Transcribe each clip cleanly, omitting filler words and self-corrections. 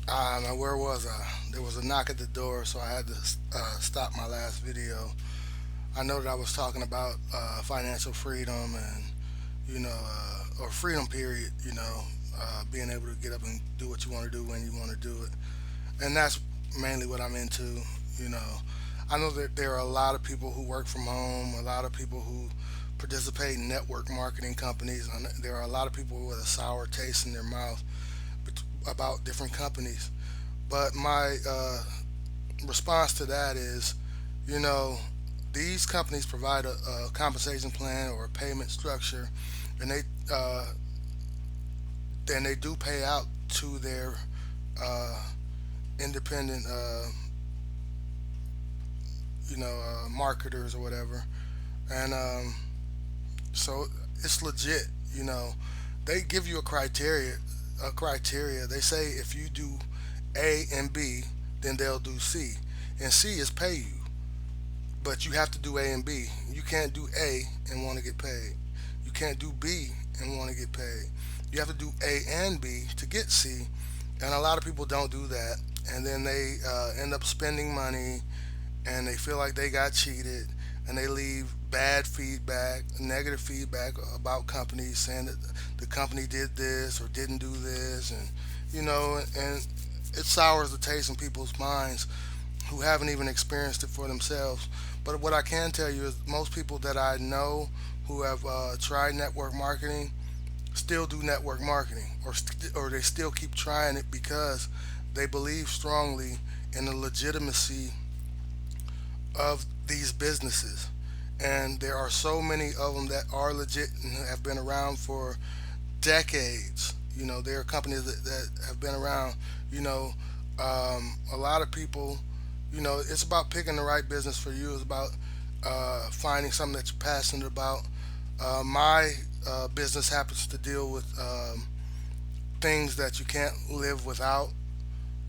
Now where was I? There was a knock at the door, so I had to stop my last video. I know that I was talking about financial freedom and or freedom period. Being able to get up and do what you want to do when you want to do it, and that's mainly what I'm into. You know, I know that there are a lot of people who work from home, a lot of people who participate in network marketing companies, and there are a lot of people with a sour taste in their mouth about different companies. But my response to that is, you know, these companies provide a compensation plan or a payment structure, and uh, they do pay out to their uh, independent, marketers or whatever, and so it's legit. You know, they give you a criteria. They say if you do A and B, then they'll do C, and C is pay you. But you have to do A and B. You can't do A and want to get paid. You can't do B and want to get paid. You have to do A and B to get C, and a lot of people don't do that, and then they end up spending money, and they feel like they got cheated, and they leave bad feedback, negative feedback about companies, saying that the company did this or didn't do this, and it sours the taste in people's minds who haven't even experienced it for themselves. But what I can tell you is most people that I know who have tried network marketing still do network marketing, or they still keep trying it because they believe strongly in the legitimacy of these businesses. And there are so many of them that are legit and have been around for decades. There are companies that have been around. You know, a lot of people, it's about picking the right business for you. It's about finding something that you're passionate about. My business happens to deal with things that you can't live without.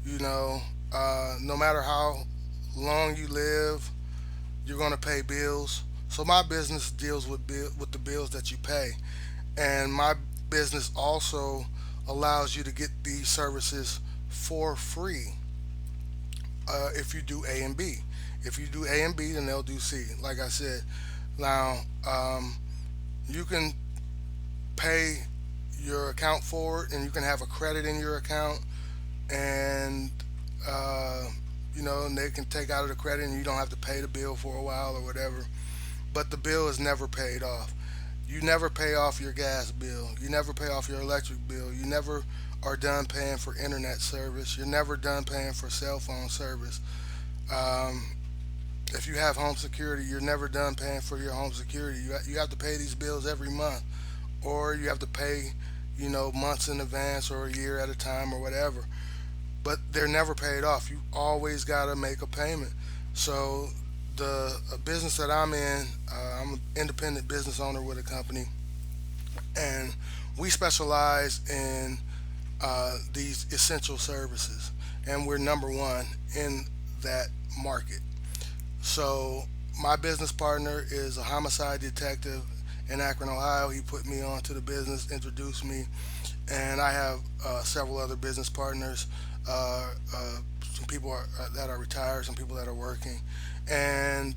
No matter how long you live, you're going to pay bills. So my business deals with the bills that you pay, and my business also allows you to get these services for free if you do A and B. If you do A and B, then they'll do C. Like I said, now you can pay your account forward, and you can have a credit in your account, and uh, and they can take out of the credit, and you don't have to pay the bill for a while or whatever. But the bill is never paid off. You never pay off your gas bill. You never pay off your electric bill. You never are done paying for internet service. You're never done paying for cell phone service. Um, if you have home security, you're never done paying for your home security. You have to pay these bills every month, or you have to pay, months in advance or a year at a time or whatever. But they're never paid off. You always got to make a payment. So the business that I'm in, I'm an independent business owner with a company, and we specialize in these essential services, and we're number one in that market. So my business partner is a homicide detective in Akron, Ohio. He put me onto the business, introduced me, and I have several other business partners. Some people that are retired, some people that are working, and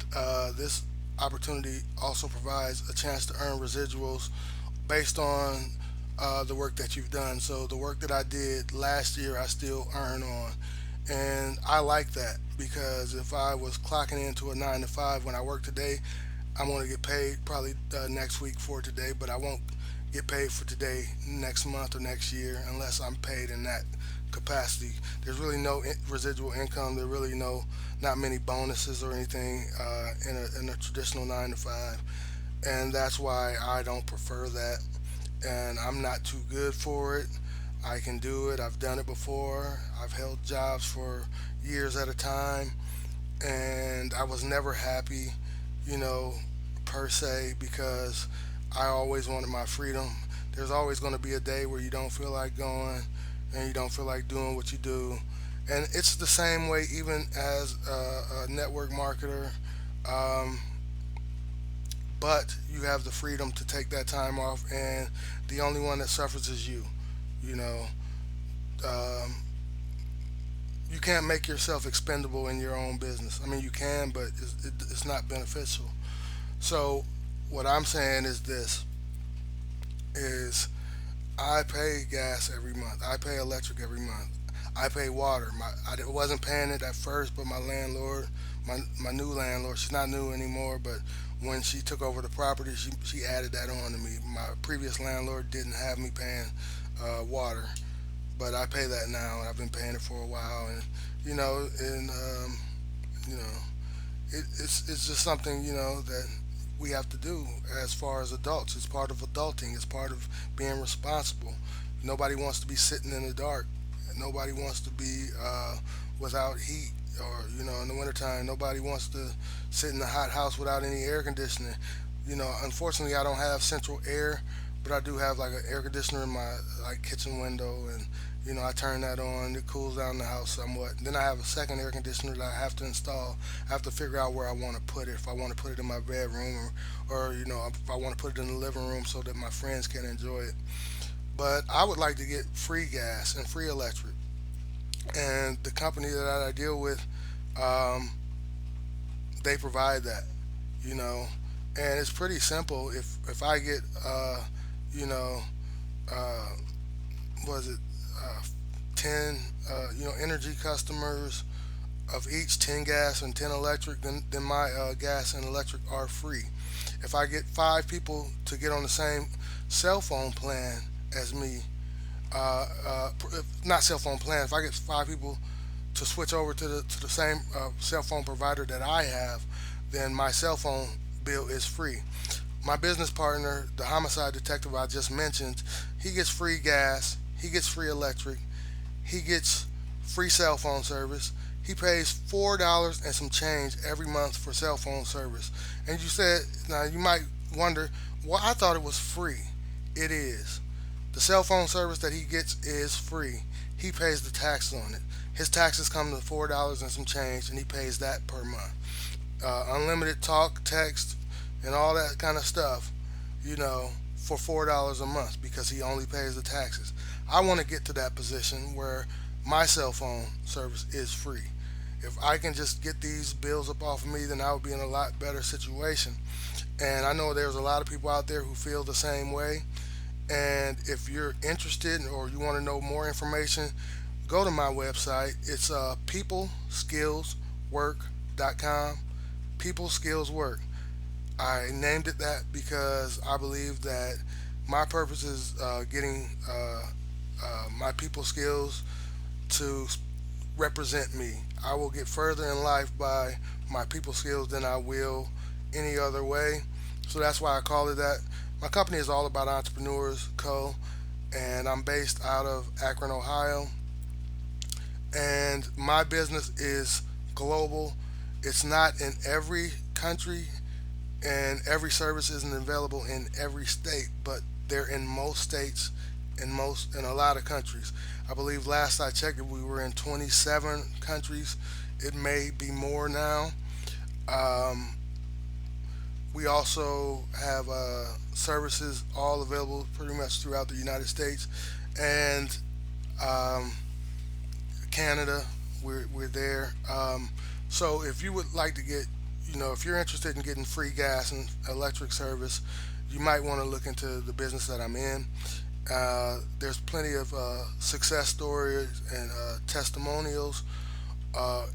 this opportunity also provides a chance to earn residuals based on the work that you've done. So the work that I did last year, I still earn on, and I like that because if I was clocking into a 9 to 5 when I work today, I'm going to get paid probably next week for today, but I won't get paid for today next month or next year unless I'm paid in that capacity. There's really no residual income. There really not many bonuses or anything in a traditional 9 to 5, and that's why I don't prefer that. And I'm not too good for it. I can do it. I've done it before. I've held jobs for years at a time, and I was never happy, you know, per se, because I always wanted my freedom. There's always going to be a day where you don't feel like going and you don't feel like doing what you do. And it's the same way even as a network marketer. Um, but you have the freedom to take that time off, and the only one that suffers is you. You know, um, you can't make yourself expendable in your own business. I mean, you can, but it's not beneficial. So, what I'm saying is this: is I pay gas every month. I pay electric every month. I pay water. I wasn't paying it at first, but my landlord, my new landlord, she's not new anymore, but when she took over the property, she added that on to me. My previous landlord didn't have me paying water, but I pay that now, and I've been paying it for a while. And you know, it's just something that we have to do as far as adults. It's part of adulting. It's part of being responsible. Nobody wants to be sitting in the dark. Nobody wants to be without heat, or in the wintertime. Nobody wants to sit in a hot house without any air conditioning. Unfortunately, I don't have central air, but I do have like an air conditioner in my like kitchen window, and I turn that on. It cools down the house somewhat. Then I have a second air conditioner that I have to install. I have to figure out where I want to put it. If I want to put it in my bedroom, or if I want to put it in the living room so that my friends can enjoy it. But I would like to get free gas and free electric. And the company that I deal with, um, they provide that. You know, and it's pretty simple. If I get, you know, uh, was it 10 energy customers of each 10 gas and 10 electric, then my gas and electric are free. If I get 5 people to get on the same cell phone plan as me, not cell phone plan, if I get 5 people to switch over to the same cell phone provider that I have, then my cell phone bill is free. My business partner, the homicide detective I just mentioned, he gets free gas, he gets free electric, he gets free cell phone service. He pays $4 and some change every month for cell phone service. And you said, now you might wonder, well, I thought it was free. It is. The cell phone service that he gets is free. He pays the tax on it. His taxes come to $4 and some change, and he pays that per month. Unlimited talk, text, and all that kind of stuff, for $4 a month because he only pays the taxes. I want to get to that position where my cell phone service is free. If I can just get these bills up off of me, then I would be in a lot better situation. And I know there's a lot of people out there who feel the same way. And if you're interested or you want to know more information, go to my website. It's peopleskillswork.com. People Skills Work. I named it that because I believe that my purpose is getting my people skills to represent me. I will get further in life by my people skills than I will any other way. So that's why I call it that. My company is All About Entrepreneurs Co. And I'm based out of Akron, Ohio. And my business is global. It's not in every country, and every service isn't available in every state, but they're in most states, in a lot of countries. I believe last I checked, we were in 27 countries. It may be more now. Um, we also have services all available pretty much throughout the United States and um, Canada. We're there. So if you would like to get, if you're interested in getting free gas and electric service, you might want to look into the business that I'm in. There's plenty of success stories and testimonials.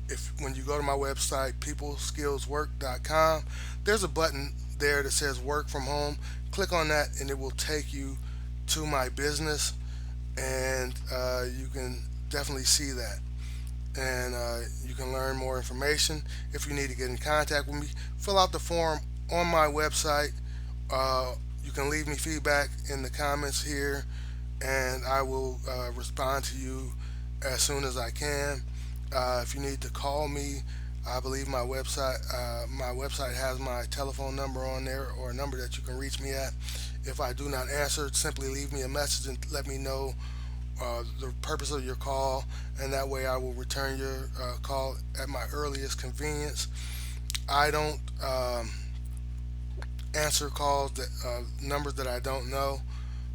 If when you go to my website, peopleskillswork.com, there's a button there that says work from home. Click on that and it will take you to my business, and you can definitely see that. And you can learn more information. If you need to get in contact with me, fill out the form on my website. You can leave me feedback in the comments here, and I will respond to you as soon as I can. If you need to call me, I believe my website has my telephone number on there, or a number that you can reach me at. If I do not answer, simply leave me a message and let me know the purpose of your call, and that way I will return your call at my earliest convenience. I don't answer calls that numbers that I don't know,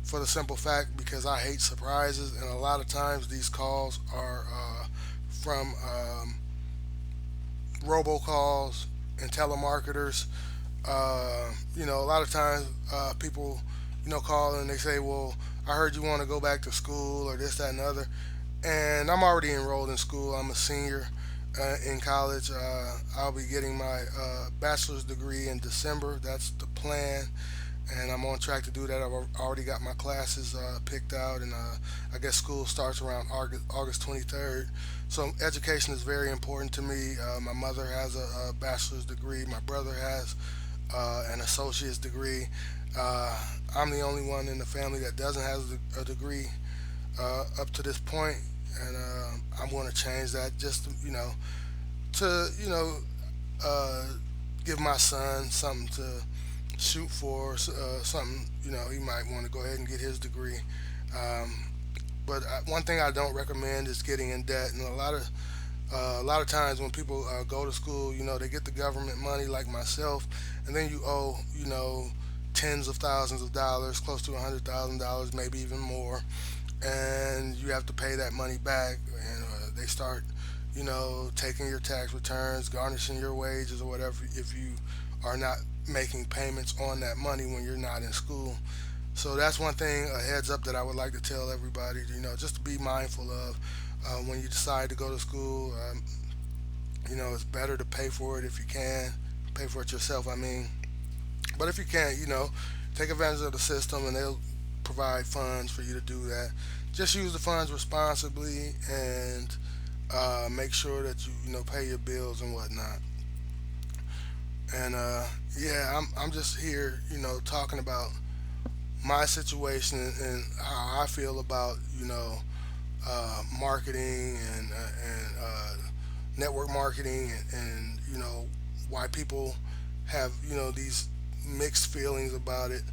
for the simple fact because I hate surprises, and a lot of times these calls are from robocalls and telemarketers. A lot of times people, call and they say, "Well, I heard you want to go back to school or this, that, and the other." And I'm already enrolled in school. I'm a senior in college. I'll be getting my bachelor's degree in December. That's the plan, and I'm on track to do that. I've already got my classes picked out, and I guess school starts around August 23rd. So education is very important to me. My mother has a bachelor's degree. My brother has an associate's degree. Uh, I'm the only one in the family that doesn't have a degree up to this point, and I'm going to change that just to uh, give my son something to shoot for, something he might want to go ahead and get his degree. Um, but one thing I don't recommend is getting in debt, and a lot of times when people go to school, they get the government money like myself, and then you owe, tens of thousands of dollars, close to $100,000, maybe even more, and you have to pay that money back, and they start, taking your tax returns, garnishing your wages or whatever if you are not making payments on that money when you're not in school. So that's one thing, a heads up that I would like to tell everybody, just to be mindful of when you decide to go to school. It's better to pay for it if you can, pay for it yourself, I mean. But if you can't, take advantage of the system and they'll provide funds for you to do that. Just use the funds responsibly and make sure that you pay your bills and whatnot. And yeah, I'm just here, talking about my situation and how I feel about marketing and network marketing and why people have these mixed feelings about it.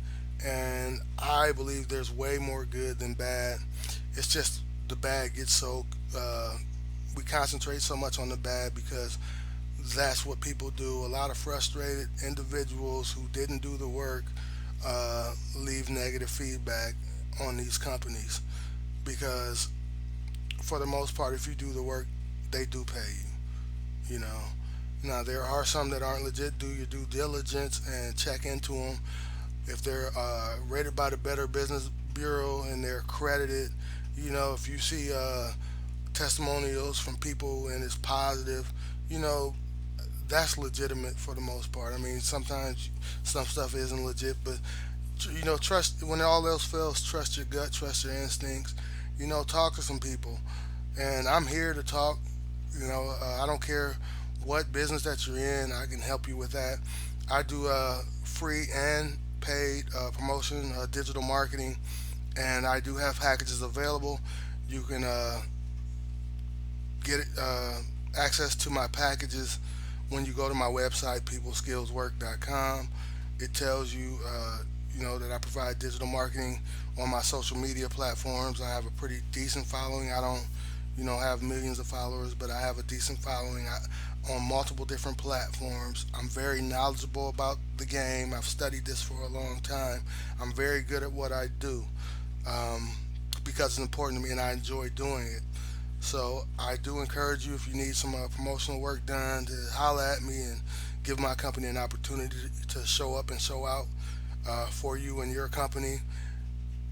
And I believe there's way more good than bad. It's just the bad gets so we concentrate so much on the bad because that's what people do. A lot of frustrated individuals who didn't do the work leave negative feedback on these companies because, for the most part, if you do the work, they do pay you. Now there are some that aren't legit. Do your due diligence and check into them. If they're rated by the Better Business Bureau and they're accredited, if you see testimonials from people and it's positive, you know, that's legitimate for the most part. I mean, sometimes some stuff isn't legit, but trust when all else fails. Trust your gut, trust your instincts. Talk to some people, and I'm here to talk. I don't care what business that you're in. I can help you with that. I do free and paid promotion, digital marketing, and I do have packages available. You can get access to my packages when you go to my website, peopleskillswork.com. It tells you, that I provide digital marketing on my social media platforms. I have a pretty decent following. I don't, have millions of followers, but I have a decent following on multiple different platforms. I'm very knowledgeable about the game. I've studied this for a long time. I'm very good at what I do um, because it's important to me and I enjoy doing it. So I do encourage you, if you need some promotional work done, to holler at me and give my company an opportunity to show up and show out for you and your company.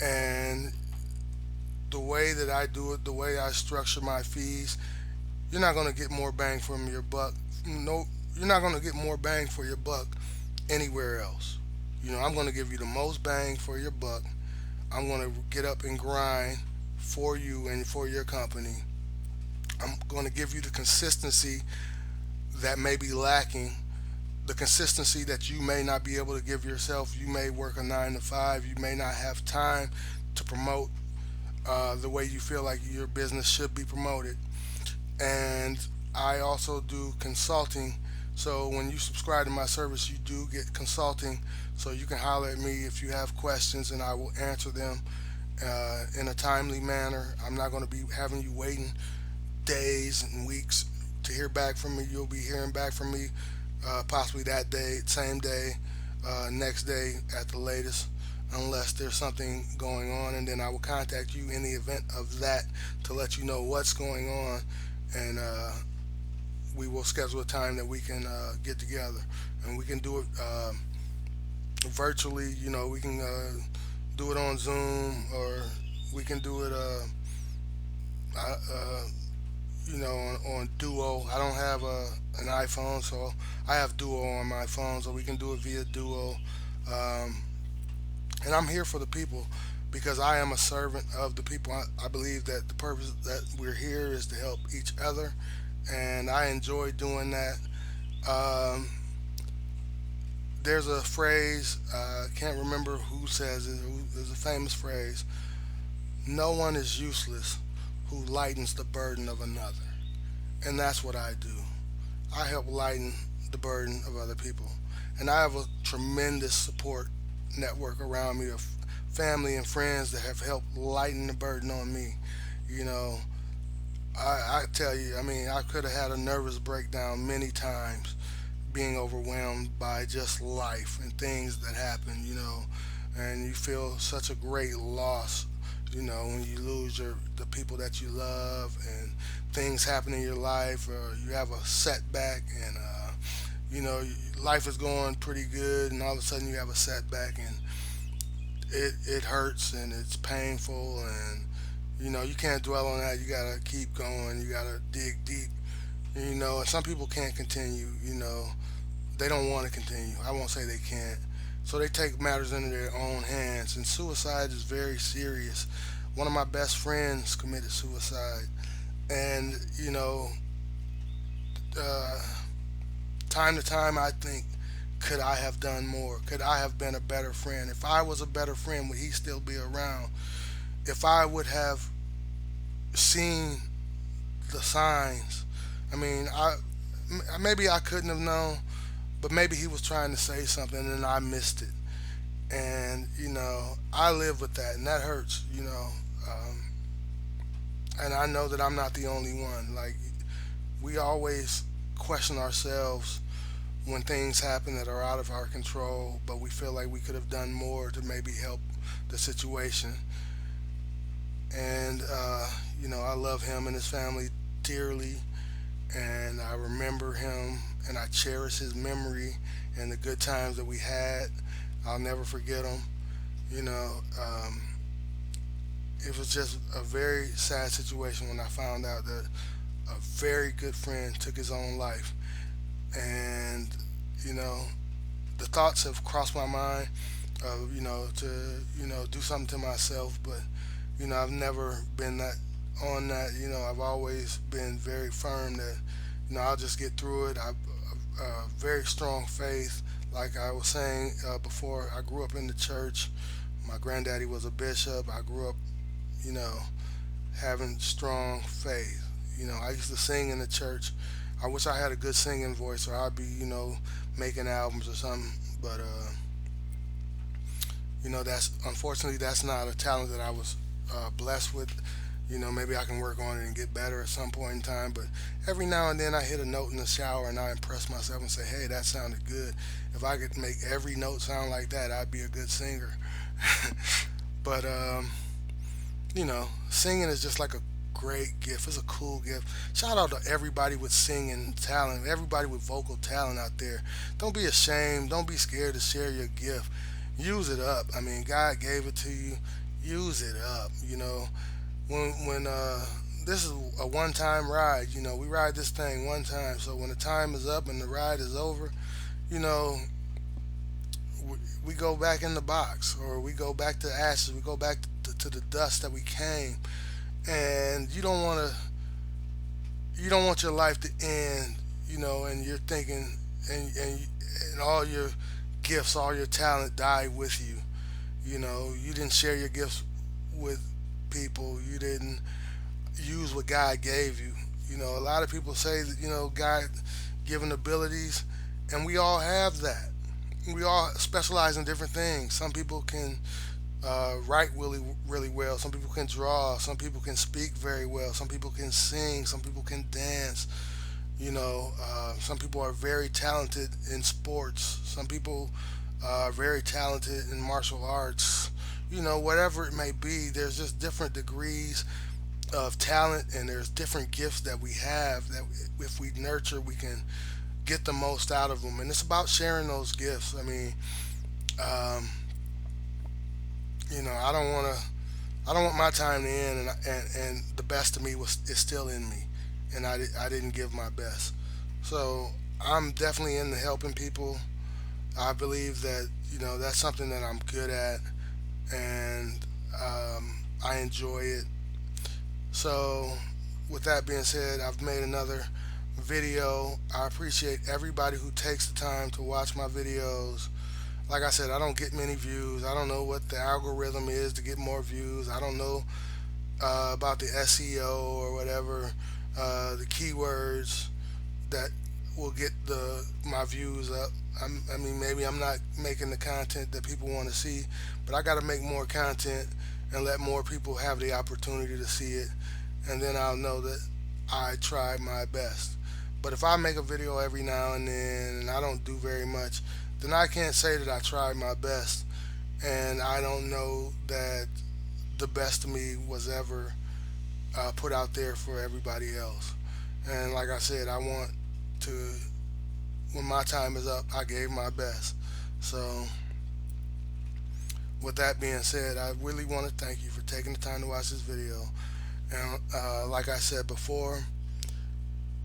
And the way that I do it, the way I structure my fees, you're not going to get more bang from your buck. No, you're not going to get more bang for your buck anywhere else. I'm going to give you the most bang for your buck. I'm going to get up and grind for you and for your company. I'm going to give you the consistency that may be lacking, the consistency that you may not be able to give yourself. You may work a 9 to 5. You may not have time to promote the way you feel like your business should be promoted. And I also do consulting. So when you subscribe to my service, you do get consulting. So you can holler at me if you have questions, and I will answer them in a timely manner. I'm not going to be having you waiting days and weeks to hear back from me. You'll be hearing back from me possibly that day, same day, next day at the latest, unless there's something going on, and then I will contact you in the event of that to let you know what's going on and we will schedule a time that we can get together, and we can do it virtually. You know, we can do it on Zoom, or we can do it, you know, on Duo. I don't have an iPhone, so I have Duo on my phone, so we can do it via Duo. Um, and I'm here for the people because I am a servant of the people. I believe that the purpose that we're here is to help each other, and I enjoy doing that. Um, there's a phrase, I can't remember who says it. There's a famous phrase: "No one is useless who lightens the burden of another," and that's what I do. I help lighten the burden of other people, and I have a tremendous support network around me of family and friends that have helped lighten the burden on me. You know, I tell you, I mean, I could have had a nervous breakdown many times, being overwhelmed by just life and things that happen. You know, and you feel such a great loss. You know, when you lose the people that you love, and things happen in your life, or you have a setback, and you know, life is going pretty good, and all of a sudden you have a setback, and it hurts and it's painful, and you know, you can't dwell on that. You gotta keep going. You gotta dig deep. You know, and some people can't continue. You know, they don't want to continue. I won't say they can't. So they take matters into their own hands, and suicide is very serious. One of my best friends committed suicide, and you know, uh, time to time I think, could I have done more? Could I have been a better friend? If I was a better friend, would he still be around? If I would have seen the signs, I mean, maybe I couldn't have known, but maybe he was trying to say something and I missed it. And you know, I live with that, and that hurts. You know, um, and I know that I'm not the only one. Like, we always question ourselves when things happen that are out of our control, but we feel like we could have done more to maybe help the situation. And you know, I love him and his family dearly, and I remember him, and I cherish his memory and the good times that we had. I'll never forget them. You know, it was just a very sad situation when I found out that a very good friend took his own life. And you know, the thoughts have crossed my mind of, you know, to, you know, do something to myself, but you know, I've never been that on that. You know, I've always been very firm that, you know, I'll just get through it. I've very strong faith. Like I was saying before, I grew up in the church. My granddaddy was a bishop. I grew up, you know, having strong faith. You know, I used to sing in the church. I wish I had a good singing voice, or I'd be, you know, making albums or something. But you know, that's unfortunately that's not a talent that I was blessed with. You know, maybe I can work on it and get better at some point in time. But every now and then I hit a note in the shower and I impress myself and say, hey, that sounded good. If I could make every note sound like that, I'd be a good singer. But you know, singing is just like a great gift. It's a cool gift. Shout out to everybody with singing talent, everybody with vocal talent out there. Don't be ashamed. Don't be scared to share your gift. Use it up. I mean, God gave it to you. Use it up. You know, when this is a one-time ride. You know, we ride this thing one time. So when the time is up and the ride is over, you know, we go back in the box, or we go back to ashes. We go back to the dust that we came. And you don't want your life to end, you know, and you're thinking, and all your gifts, all your talent die with you. You know, you didn't share your gifts with people. You didn't use what God gave you. You know, a lot of people say that, you know, God given abilities, and we all have that. We all specialize in different things. Some people can write really well. Some people can draw. Some people can speak very well. Some people can sing. Some people can dance. You know, some people are very talented in sports. Some people are very talented in martial arts. You know, whatever it may be, there's just different degrees of talent, and there's different gifts that we have that if we nurture, we can get the most out of them. And it's about sharing those gifts. I mean, um, I don't want to. I don't want my time to end, and the best of me was is still in me, and I didn't give my best. So I'm definitely into helping people. I believe that that's something that I'm good at, and I enjoy it. So with that being said, I've made another video. I appreciate everybody who takes the time to watch my videos. Like I said, I don't get many views. I don't know what the algorithm is to get more views. I don't know about the SEO or whatever, the keywords that will get the my views up. I mean, maybe I'm not making the content that people want to see, but I got to make more content and let more people have the opportunity to see it, and then I'll know that I tried my best. But if I make a video every now and then and I don't do very much, then I can't say that I tried my best, and I don't know that the best of me was ever put out there for everybody else. And like I said, I want to, when my time is up, I gave my best. So, with that being said, I really want to thank you for taking the time to watch this video. And like I said before,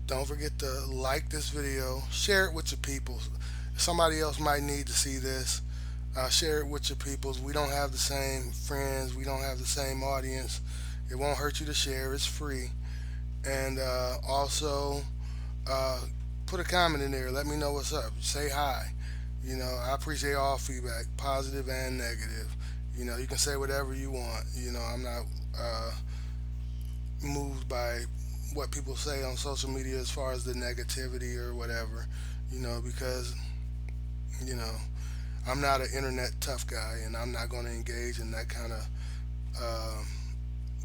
don't forget to like this video, share it with your people. Somebody else might need to see this. Share it with your peoples. We don't have the same friends. We don't have the same audience. It won't hurt you to share. It's free. And also, uh, put a comment in there. Let me know what's up. Say hi. I appreciate all feedback, positive and negative. You can say whatever you want. I'm not moved by what people say on social media as far as the negativity or whatever. Because you know I'm not an internet tough guy, and I'm not going to engage in that kind of um,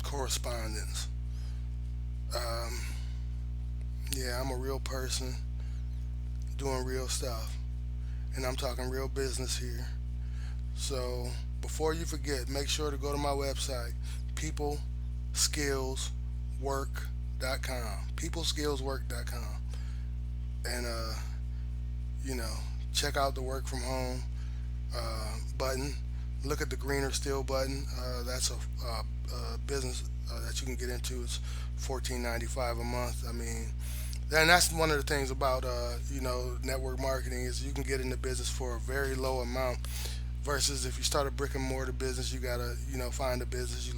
correspondence. Um, yeah, I'm a real person doing real stuff, and I'm talking real business here. So before you forget, make sure to go to my website, peopleskillswork.com. Peopleskillswork.com. And, you know, check out the work from home button. Look at the greener steel button. That's a business that you can get into. It's $14.95 a month. I mean, and that's one of the things about network marketing is you can get into business for a very low amount. Versus if you start a brick and mortar business, you gotta find a business.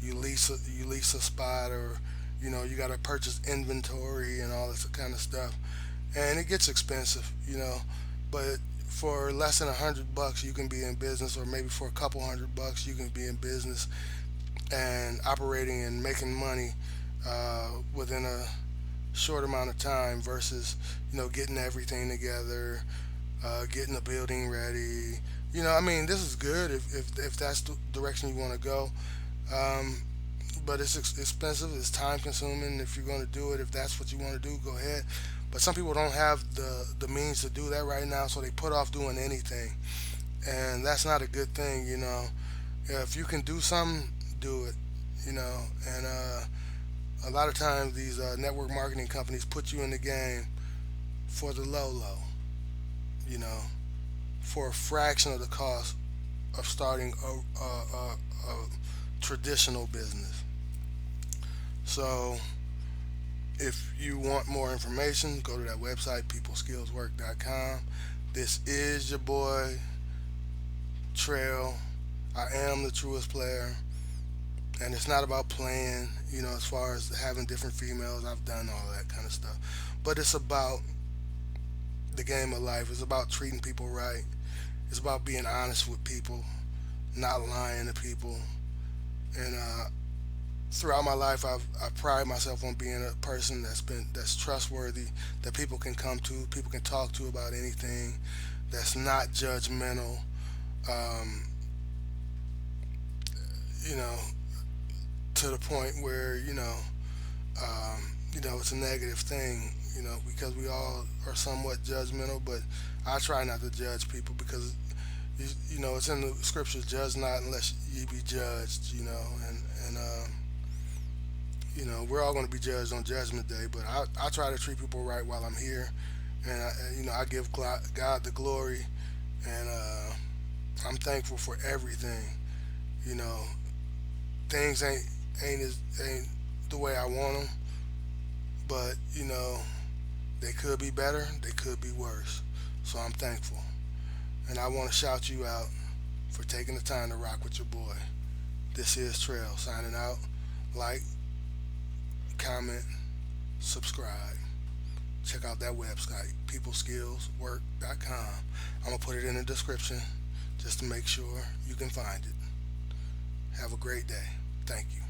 You lease a spot, or you gotta purchase inventory and all this kind of stuff, and it gets expensive. But for less than $100 you can be in business, or maybe for a couple $100 you can be in business and operating and making money within a short amount of time. Versus getting everything together, getting the building ready. I mean, this is good if that's the direction you want to go. Um, but it's expensive. It's time consuming. If you're going to do it, if that's what you want to do, go ahead. But some people don't have the means to do that right now, so they put off doing anything, and that's not a good thing. Yeah, if you can do something, do it. And a lot of times these network marketing companies put you in the game for the low. You know, for a fraction of the cost of starting a traditional business. So, if you want more information, go to that website, peopleskillswork.com. This is your boy, Trail. I am the truest player. And it's not about playing, as far as having different females. I've done all that kind of stuff. But it's about the game of life. It's about treating people right. It's about being honest with people, not lying to people. And throughout my life, I pride myself on being a person that's trustworthy, that people can come to, people can talk to about anything, that's not judgmental. Um, you know, to the point where it's a negative thing. Because we all are somewhat judgmental, but I try not to judge people because it's in the scriptures, judge not unless ye be judged. And we're all going to be judged on Judgment Day, but I try to treat people right while I'm here, and I give God the glory, and I'm thankful for everything. You know, things ain't the way I want them, but they could be better, they could be worse. So I'm thankful, and I want to shout you out for taking the time to rock with your boy. This is Trail signing out. Like, comment, subscribe. Check out that website, peopleskillswork.com. I'm going to put it in the description just to make sure you can find it. Have a great day. Thank you.